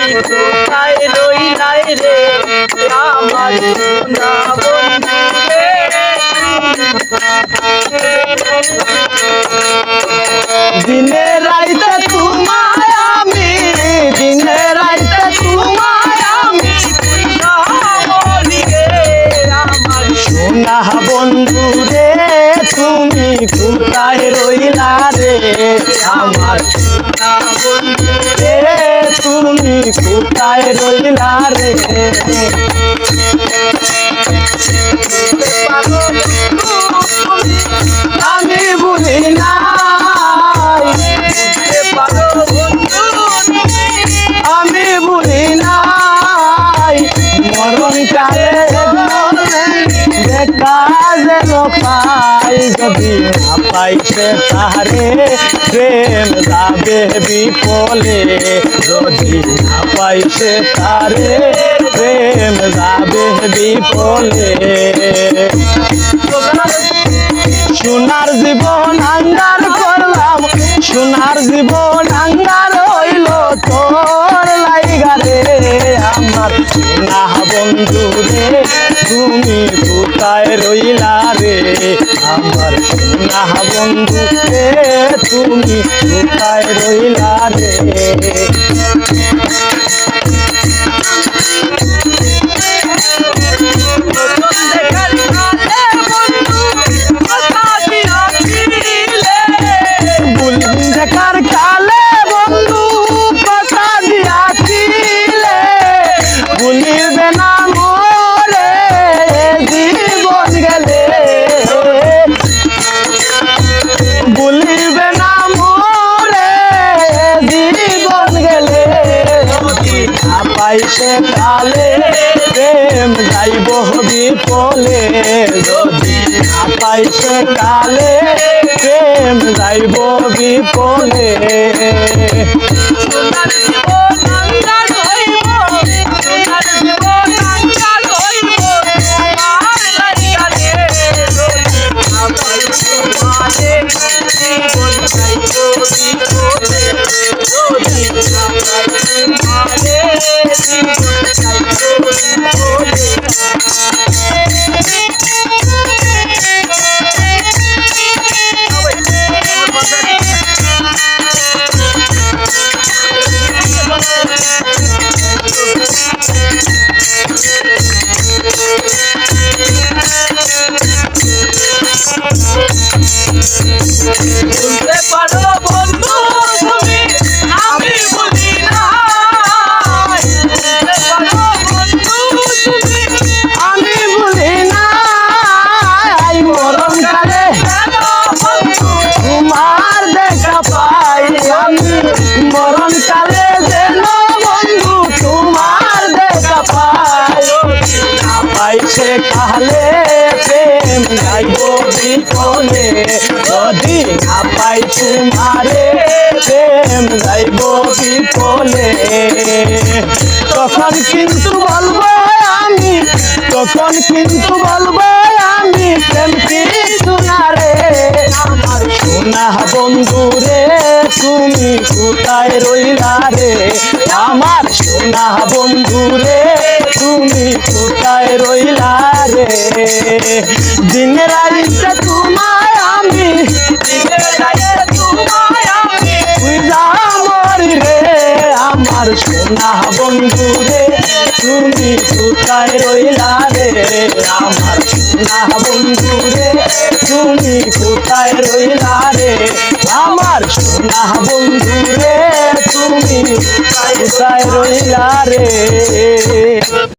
কোথায় রইলাই রে আমার সোনা বন্ধু রে দিনে রাইতে তোমায় আমি দিনে রাইতে তোমায় আমি বলি রে আমার সোনা বন্ধু রে তুমি কোথায় রইলা রে আমার সোনা বন্ধু রে তুমি কোথায় রইলা রে আমি ভুলি নাই আমি ভুলি নাই মরণ কালে দেখা যেন পাই যদি না পাইছে তারে প্রেম যাবে বিফলে যদি না পাইছে তারে প্রেম যাবে বিফলে সোনার জীবন আঙ্গার করলাম সোনার জীবন আঙ্গার হইল তোর লাইগা রে আমার সোনা বন্ধু রে তুমি কোথায় রইলা রে আমার সোনা বন্ধু রে তুমি কোথায় রইলা রে দেখার কালে বন্ধু কথা দিয়াছিলে ভুলিবে না মোরে জীবন গেলে ভুলিবে না মোরে জীবন গেলে না পাইছে কালে প্রেম যাইব বিফলে যদি না পাইছে কালে প্রেম যাইব বিফলে সোনার জীবন আঙ্গার হইব সোনার জীবন আঙ্গার হইব তোমার লাইগা রে যদি না পাইছে কালে জীবন যাইব বিফলে যদি না পাইছে কালে জীবন যাইব বিফলে বলতে পারো বন্ধু তুমি আমি বলি না বলতে পারো বন্ধু তুমি আমি বলি না মরণ কালে তোমার দেখা পাই আমি মরণ কালে যেন বন্ধু তোমার দেখা পাই না পাইছে কালে প্রেম যাইব বিফলে যদি না পাই তোমারে প্রেম যাইব বিফলে তখন কিন্তু বলবো আমি তখন কিন্তু বলবো আমি প্রেম কিছু না রে আমার সোনা বন্ধু রে তুমি কোথায় রইলা রে আমার সোনা বন্ধু রে তুমি কোথায় রইলা রে দিন রাইতে তোমায় আমি দিনে রাইতে তোমায় আমি বুঝা মরি রে আমার সোনা বন্ধু রে তুমি কোথায় রইলা রে আমার সোনা বন্ধু রে তুমি কোথায় রইলা রে আমার সোনা বন্ধু রে তুমি কোথায় রইলা রে